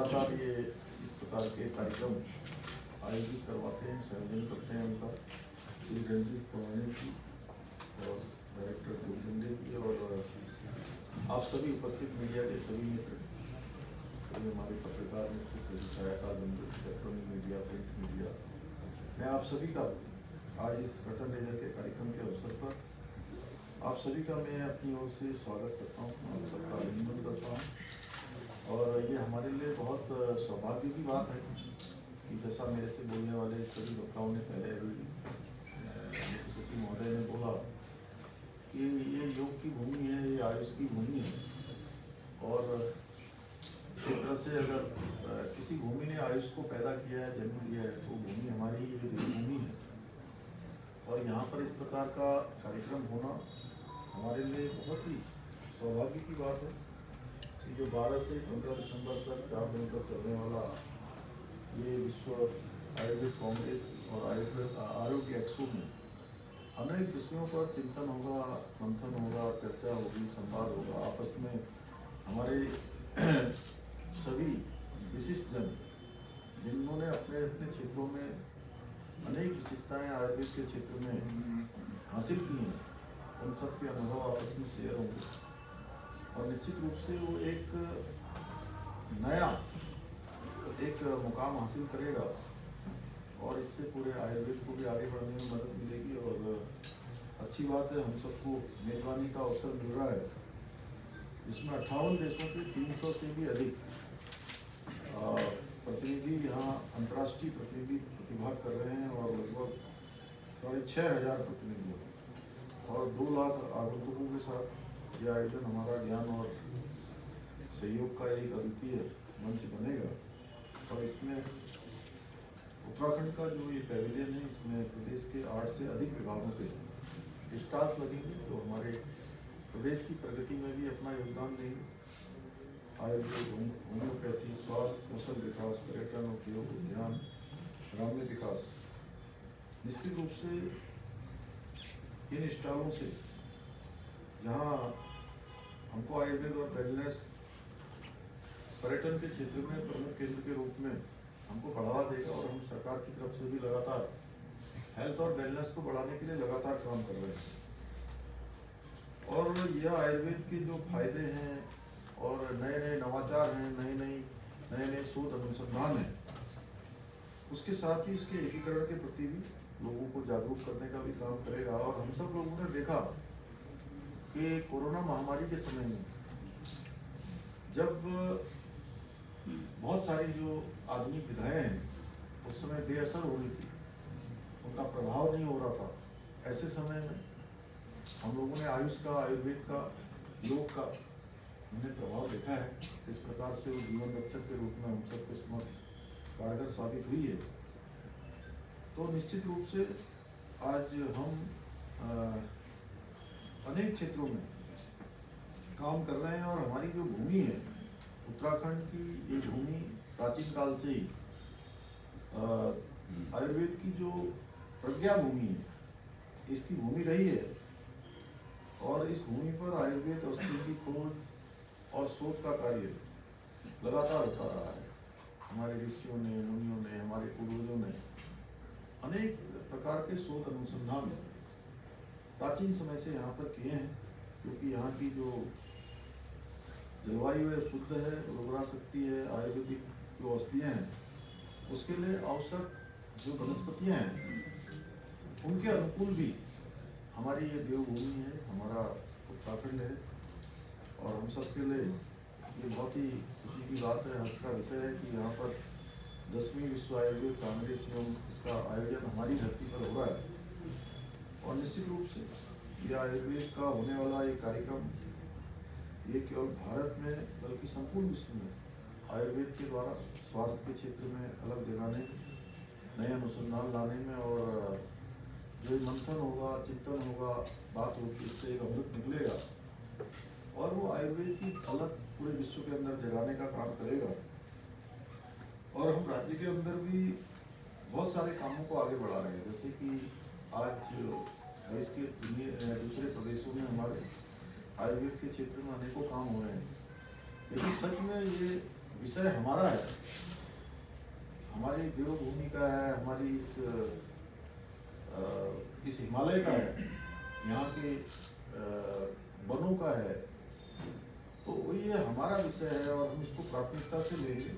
लगातार ये इस प्रकार के कार्यक्रम आयोजित करवाते हैं, संयोजन करते हैं उनका श्री रणजीत पवानी जी और डायरेक्टर गोविंदे जी और आप सभी उपस्थित मीडिया के सभी मित्र, सभी हमारे पत्रकार मित्र, सभी छायाकार बंधु, इलेक्ट्रॉनिक मीडिया, प्रिंट मीडिया, मैं आप सभी का आज इस कर्टन रेजर के कार्यक्रम के अवसर पर आप सभी का मैं अपनी ओर से स्वागत करता हूँ, आप सबका अभिनंदन करता हूँ। और ये हमारे लिए बहुत सौभाग्य की बात है कि जैसा मेरे से बोलने वाले सभी वक्ताओं ने पहले मुख्य सचिव महोदय ने बोला कि ये योग की भूमि है, ये आयुष की भूमि है। और एक तरह से अगर किसी भूमि ने आयुष को पैदा किया है, जन्म दिया है, तो भूमि हमारी ये भूमि है। और यहाँ पर इस प्रकार का कार्यक्रम होना हमारे लिए बहुत ही सौभाग्य की बात है कि जो 12 से 15 दिसंबर तक 4 दिन तक चलने वाला ये विश्व आयुर्वेद कांग्रेस और आरोग्य एक्सपो में अनेक विषयों पर चिंतन होगा, मंथन होगा, चर्चा होगी, संवाद होगा। आपस में हमारे सभी विशिष्ट जन जिन्होंने अपने अपने क्षेत्रों में अनेक विशेषताएं आयुर्वेद के क्षेत्र में हासिल की हैं, उन सब के अनुभव आपस में शेयर होंगे और निश्चित रूप से वो एक नया मुकाम हासिल करेगा और इससे पूरे आयुर्वेद को भी आगे बढ़ने में मदद मिलेगी। और अच्छी बात है, हम सबको मेजबानी का अवसर मिल रहा है जिसमें 58 देशों के 300 से भी अधिक प्रतिनिधि यहाँ अंतर्राष्ट्रीय प्रतिनिधि प्रतिभाग कर रहे हैं और लगभग 6,500 प्रतिनिधि और 2 लाख आगंतुकों के साथ यह आयोजन हमारा ज्ञान और सहयोग का एक अद्वितीय मंच बनेगा। और इसमें उत्तराखंड का जो ये पैविलियन है, इसमें प्रदेश के 8 से अधिक विभागों के स्टाफ लगेंगे जो हमारे प्रदेश की प्रगति में भी अपना योगदान देंगे। आयुर्वेद, होम्योपैथी, स्वास्थ्य, कौशल विकास, पर्यटन, उद्योग, उद्यान, ग्रामीण विकास, निश्चित रूप से इन स्टॉलों से जहाँ हमको आयुर्वेद और वेलनेस पर्यटन के क्षेत्र में प्रमुख केंद्र के रूप में हमको बढ़ावा देगा। और हम सरकार की तरफ से भी लगातार हेल्थ और वेलनेस को बढ़ाने के लिए लगातार काम कर रहे हैं। और यह आयुर्वेद के जो फायदे हैं और नए नए नवाचार हैं, नए नए शोध अनुसंधान हैं, उसके साथ ही इसके एकीकरण के प्रति भी लोगों को जागरूक करने का भी काम करेगा। और हम सब लोगों ने देखा कि कोरोना महामारी के समय में जब बहुत सारी जो आधुनिक विधाएं हैं उस समय बेअसर हो रही थी, उनका प्रभाव नहीं हो रहा था, ऐसे समय में हम लोगों ने आयुष का, आयुर्वेद का, योग का हमने प्रभाव देखा है। इस प्रकार से वो जीवन रक्षक के रूप में हम सबके समक्ष कारगर साबित हुई है। तो निश्चित रूप से आज हम अनेक क्षेत्रों में काम कर रहे हैं और हमारी जो भूमि है उत्तराखंड की, ये भूमि प्राचीन काल से ही आयुर्वेद की जो प्रज्ञा भूमि है, इसकी भूमि रही है। और इस भूमि पर आयुर्वेद औषधि की खोज और शोध का कार्य लगातार होता रहा है। हमारे ऋषियों ने, मुनियों ने, हमारे पूर्वजों ने अनेक प्रकार के शोध अनुसंधान प्राचीन समय से यहाँ पर किए हैं, क्योंकि यहाँ की जो जलवायु है शुद्ध है, उर्वरा शक्ति है, आयुर्वेदिक जो औषधियाँ हैं उसके लिए आवश्यक जो वनस्पतियाँ हैं उनके अनुकूल भी हमारी ये देवभूमि है, हमारा उत्तराखंड है। और हम सबके लिए ये बहुत ही खुशी की बात है, हर्ष का विषय है कि यहाँ पर 10वीं विश्व आयुर्वेद कांग्रेस एवं इसका आयोजन हमारी धरती पर हो रहा है। और निश्चित रूप से यह आयुर्वेद का होने वाला एक कार्यक्रम ये केवल भारत में बल्कि संपूर्ण विश्व में आयुर्वेद के द्वारा स्वास्थ्य के क्षेत्र में अलग जगाने, नए अनुसंधान लाने में और जो मंथन होगा, चिंतन होगा, बात होगी, उससे एक अमृत निकलेगा और वो आयुर्वेद की अलग पूरे विश्व के अंदर जगाने का काम करेगा। और हम राज्य के अंदर भी बहुत सारे कामों को आगे बढ़ा रहे हैं, जैसे कि आज देश के दूसरे प्रदेशों में हमारे आयुर्वेद के क्षेत्र में अनेकों काम हो रहे हैं। लेकिन सच में ये विषय हमारा है, हमारी देवभूमि का है, हमारी इस हिमालय का है, यहाँ के वनों का है, तो ये हमारा विषय है और हम इसको प्राथमिकता से लेंगे।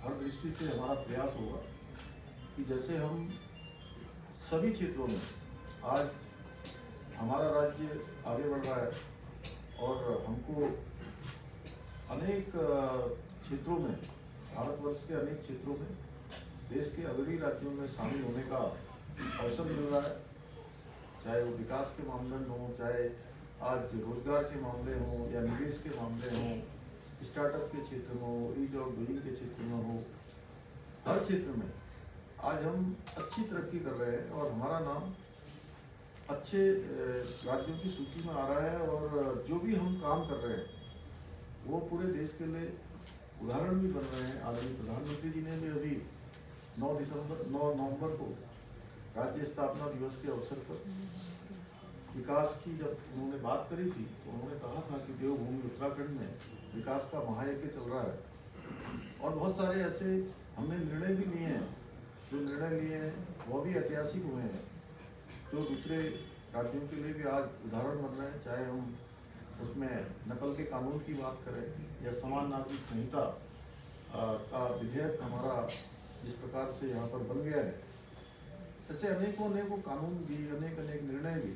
हर दृष्टि से हमारा प्रयास होगा कि जैसे हम सभी क्षेत्रों में आज हमारा राज्य आगे बढ़ रहा है और हमको अनेक क्षेत्रों में, भारतवर्ष के अनेक क्षेत्रों में देश के अग्रणी राज्यों में शामिल होने का अवसर मिल रहा है, चाहे वो विकास के मानदंड हों, चाहे आज रोजगार के मामले हों या निवेश के मामले हों, स्टार्टअप के क्षेत्र में हो, ईज ऑफ डूइंग के क्षेत्र में हो, हर क्षेत्र में आज हम अच्छी तरक्की कर रहे हैं और हमारा नाम अच्छे राज्यों की सूची में आ रहा है। और जो भी हम काम कर रहे हैं वो पूरे देश के लिए उदाहरण भी बन रहे हैं। आदरणीय प्रधानमंत्री जी ने भी अभी 9 नवंबर को राज्य स्थापना दिवस के अवसर पर विकास की जब उन्होंने बात करी थी तो उन्होंने कहा था कि देवभूमि उत्तराखंड में विकास का महायज्ञ चल रहा है और बहुत सारे ऐसे हमने निर्णय भी लिए हैं, जो निर्णय लिए हैं वह भी ऐतिहासिक हुए हैं, जो दूसरे राज्यों के लिए भी आज उदाहरण बन रहे हैं। चाहे हम उसमें नकल के कानून की बात करें या समान नागरिक संहिता का विधेयक हमारा जिस प्रकार से यहाँ पर बन गया है, ऐसे अनेकों कानून भी, अनेक निर्णय भी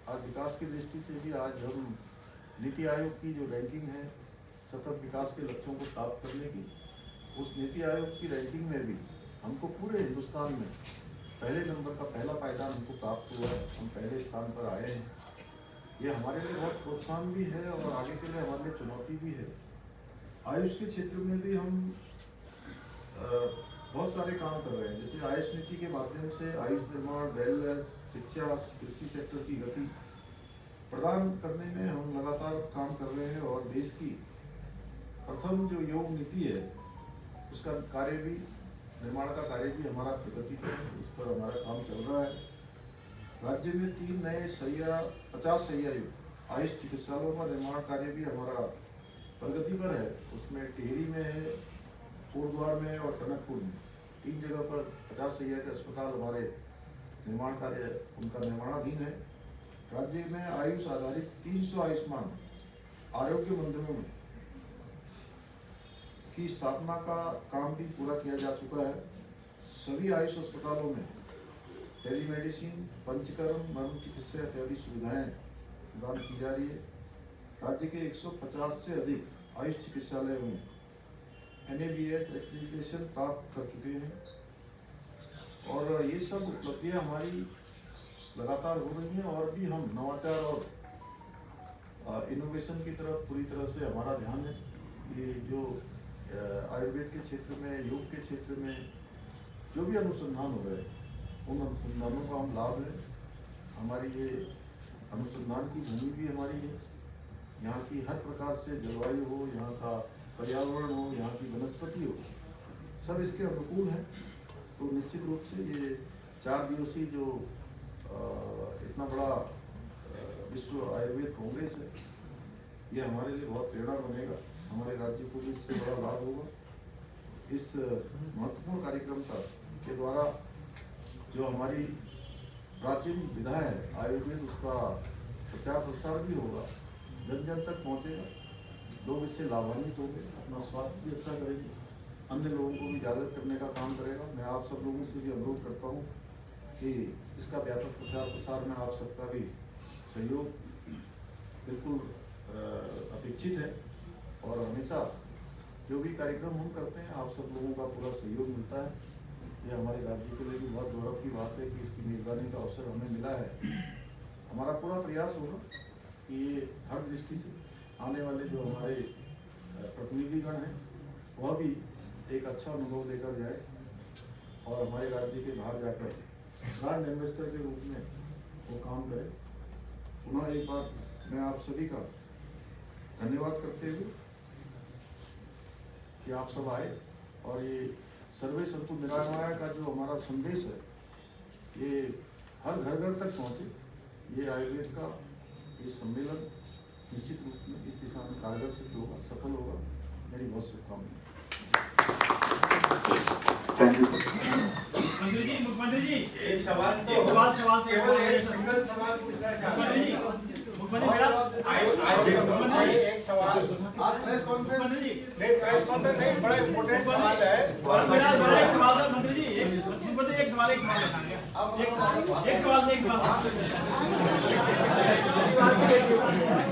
आज विकास की दृष्टि से भी आज हम नीति आयोग की जो रैंकिंग है सतत विकास के लक्ष्यों को प्राप्त करने की, उस नीति आयोग की रैंकिंग में भी हमको पूरे हिंदुस्तान में पहले नंबर का पहला पायदान हमको प्राप्त हुआ है। हम पहले स्थान पर आए हैं। ये हमारे लिए बहुत प्रोत्साहन भी है और आगे के लिए हमारे लिए चुनौती भी है। आयुष के क्षेत्र में भी हम बहुत सारे काम कर रहे हैं, जैसे आयुष नीति के माध्यम से आयुष निर्माण, वेलनेस, शिक्षा, कृषि सेक्टर की गति प्रदान करने में हम लगातार काम कर रहे हैं और देश की प्रथम जो योग नीति है उसका कार्य भी, निर्माण का कार्य भी हमारा प्रगति पर है, उस पर हमारा काम चल रहा है। राज्य में 3 नए 50 शैय्यायुक्त आयुष चिकित्सालयों का निर्माण कार्य भी हमारा प्रगति पर है। उसमें टिहरी में है, कोटद्वार में और टनकपुर में 3 जगह पर 50 शैय्या के अस्पताल हमारे निर्माण कार्य उनका निर्माणाधीन है। राज्य में आयुष आधारित 300 आयुष्मान आरोग्य मंदिरों में की स्थापना का काम भी पूरा किया जा चुका है। सभी आयुष अस्पतालों में टेलीमेडिसिन, पंचकर्म, मर्म चिकित्सा इत्यादि सुविधाएं प्रदान की जा रही है। राज्य के 150 से अधिक आयुष चिकित्सालयों में NABH एक्रेडिटेशन प्राप्त कर चुके हैं और ये सब उपलब्धियां हमारी लगातार हो रही हैं और भी हम नवाचार और इनोवेशन की तरफ पूरी तरह से हमारा ध्यान है। ये जो आयुर्वेद के क्षेत्र में, योग के क्षेत्र में जो भी अनुसंधान हो रहे हैं उन अनुसंधानों का हम लाभ लें। हमारी ये अनुसंधान की भूमि भी हमारी है, यहाँ की हर प्रकार से जलवायु हो, यहाँ का पर्यावरण हो, यहाँ की वनस्पति हो, सब इसके अनुकूल है। तो निश्चित रूप से ये 4 दिवसीय जो इतना बड़ा विश्व आयुर्वेद कांग्रेस है, ये हमारे लिए बहुत प्रेरणा बनेगा, हमारे राज्य को भी इससे बड़ा लाभ होगा। इस महत्वपूर्ण कार्यक्रम के द्वारा जो हमारी प्राचीन विधा है आयुर्वेद, उसका प्रचार प्रसार भी होगा, जन जन तक पहुँचेगा, लोग इससे लाभान्वित होंगे, अपना स्वास्थ्य भी अच्छा करेंगे, अन्य लोगों को भी जागृत करने का काम करेगा। मैं आप सब लोगों से भी अनुरोध करता हूँ कि इसका व्यापक प्रचार प्रसार में आप सबका भी सहयोग बिल्कुल अपेक्षित है और हमेशा जो भी कार्यक्रम हम करते हैं आप सब लोगों का पूरा सहयोग मिलता है। ये हमारे राज्य के लिए भी बहुत गौरव की बात है कि इसकी मेजबानी का अवसर हमें मिला है। हमारा पूरा प्रयास होगा कि ये हर दृष्टि से आने वाले जो हमारे प्रतिनिधिगण हैं वह भी एक अच्छा अनुभव लेकर जाए और हमारे राज्य के बाहर जाकर ब्रांड एम्बेसडर के रूप में वो काम करे। पुनः एक बार मैं आप सभी का धन्यवाद करते हुए कि आप सब आए और ये सर्वे संतु निरामया का जो हमारा संदेश है ये हर घर घर तक पहुँचे। ये आयुर्वेद का ये सम्मेलन निश्चित रूप में इस दिशा में कारगर सिद्ध होगा, सफल होगा। मेरी बहुत शुभकामनाएं। Thank you sir. मुख्यमंत्री जी एक सवाल तो सवाल से केवल एक सिंगल सवाल पूछना चाहता हूँ। मुख्यमंत्री मेरा एक सवाल आज प्रेस कॉन्फ्रेंस मुख्यमंत्री जी नहीं, प्रेस कॉन्फ्रेंस नहीं, बड़ा इम्पोर्टेंट सवाल है। मेरा एक सवाल था मंत्री जी, मुख्यमंत्री एक सवाल एक सवाल